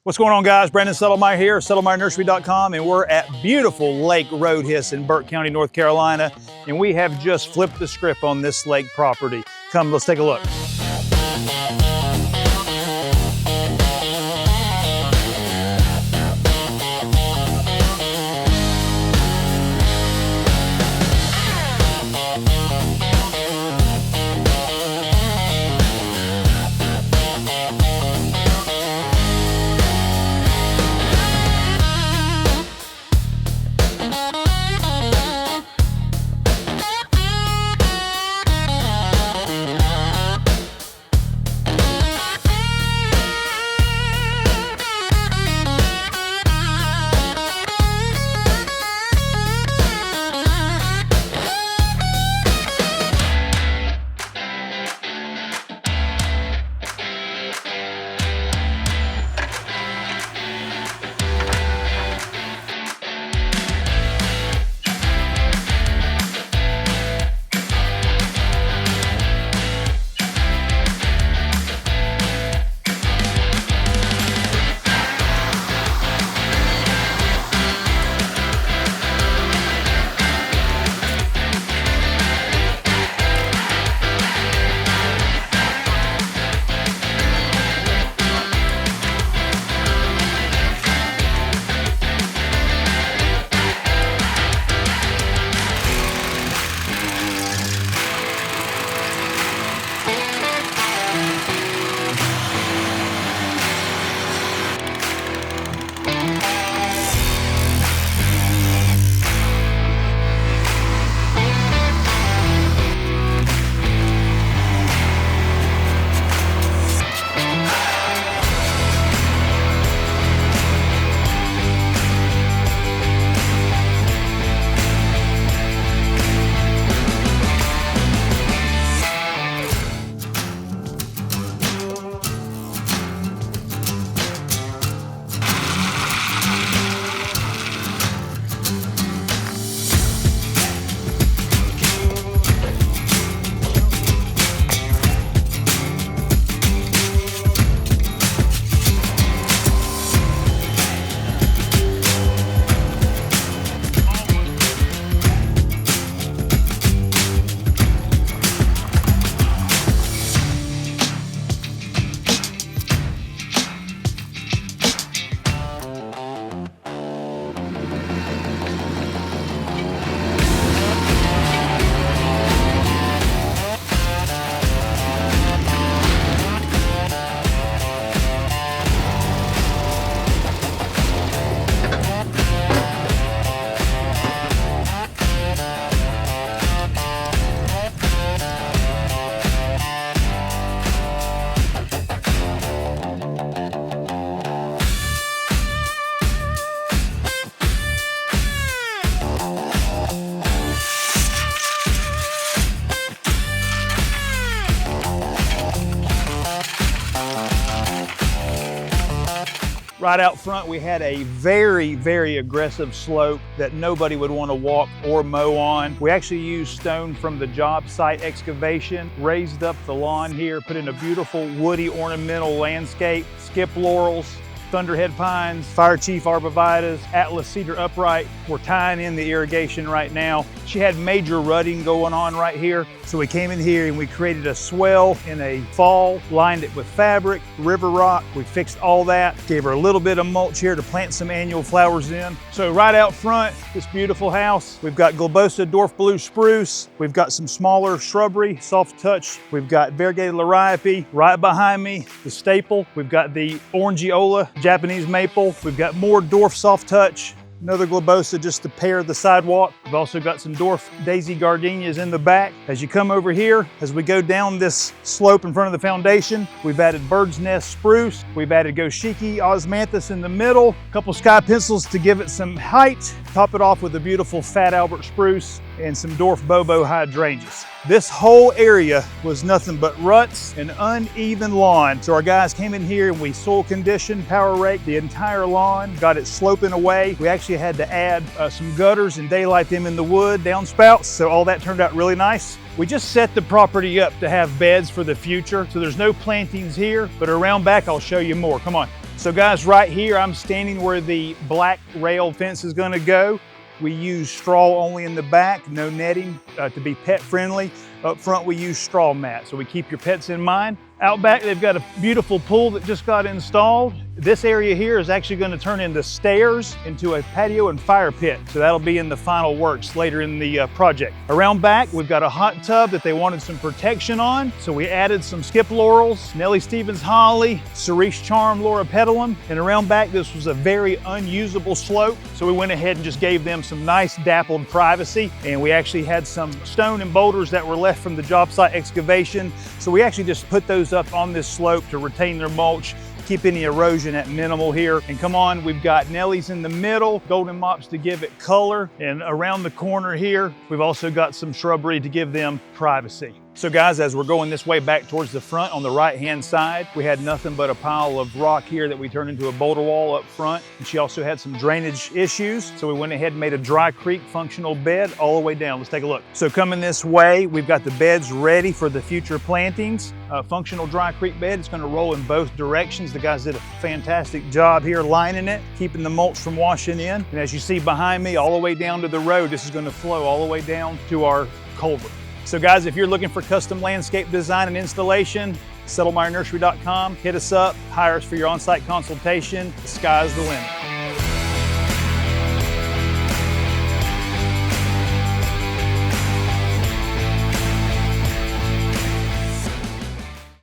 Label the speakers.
Speaker 1: What's going on, guys? Brandon Settlemeyer here, settlemeyernursery.com, and we're at beautiful Lake Roadhiss in Burke County, North Carolina, and we have just flipped the script on this lake property. Come, let's take a look. Right out front, we had a very aggressive slope that nobody would want to walk or mow on. We actually used stone from the job site excavation, raised up the lawn here, put in a beautiful woody ornamental landscape, skip laurels, thunderhead pines, fire chief arborvitaes, Atlas cedar upright. We're tying in the irrigation right now. She had major rutting going on right here. So we came in here and we created a swell in a fall, lined it with fabric, river rock. We fixed all that, gave her a little bit of mulch here to plant some annual flowers in. So right out front, this beautiful house, we've got Globosa dwarf blue spruce. We've got some smaller shrubbery, soft touch. We've got variegated liriope. Right behind me, the staple. We've got the Orangiola Japanese maple. We've got more dwarf soft touch. Another Globosa just to pair the sidewalk. We've also got some dwarf daisy gardenias in the back. As you come over here, as we go down this slope in front of the foundation, we've added bird's nest spruce. We've added Goshiki osmanthus in the middle. A couple sky pencils to give it some height. Top it off with a beautiful fat Albert spruce and some dwarf bobo hydrangeas. This whole area was nothing but ruts and uneven lawn. So our guys came in here and we soil conditioned, power raked the entire lawn, got it sloping away. We actually had to add some gutters and daylight them in the wood, downspouts. So all that turned out really nice. We just set the property up to have beds for the future. So there's no plantings here, but around back, I'll show you more. Come on. So guys, right here, I'm standing where the black rail fence is gonna go. We use straw only in the back, no netting to be pet friendly. Up front, we use straw mat, so we keep your pets in mind. Out back, they've got a beautiful pool that just got installed. This area here is actually going to turn into stairs into a patio and fire pit. So that'll be in the final works later in the project. Around back, we've got a hot tub that they wanted some protection on. So we added some skip laurels, Nellie Stevens holly, cerise charm, Laura petalum. And around back, this was a very unusable slope. So we went ahead and just gave them some nice dappled privacy. And we actually had some stone and boulders that were left from the job site excavation. So we actually just put those up on this slope to retain their mulch, keep any erosion at minimal here. And come on, we've got Nellies in the middle, golden mops to give it color. And around the corner here, we've also got some shrubbery to give them privacy. So guys, as we're going this way back towards the front on the right-hand side, we had nothing but a pile of rock here that we turned into a boulder wall up front. And she also had some drainage issues. So we went ahead and made a dry creek functional bed all the way down. Let's take a look. So coming this way, we've got the beds ready for the future plantings. Functional dry creek bed. It's going to roll in both directions. The guys did a fantastic job here lining it, keeping the mulch from washing in. And as you see behind me, all the way down to the road, this is going to flow all the way down to our culvert. So guys, if you're looking for custom landscape design and installation, settlemeyernursery.com, hit us up, hire us for your on-site consultation. The sky's the limit.